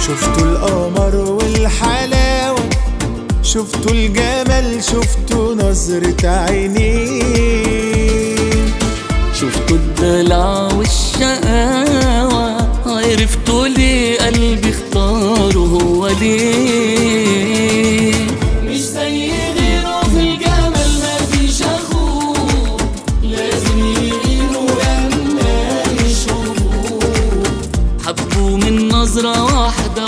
شفتوا القمر والحلاوة، شفتوا الجمال، شفتوا نظرة عينيه، شفتوا الدلع والشقاوة، عرفتوا ليه قلبي اختاره هو ليه. مش زي غيره في الجمال مفيش اخوه، لازم يغيروا لما يشوفوه. حبوا من نظرة واحدة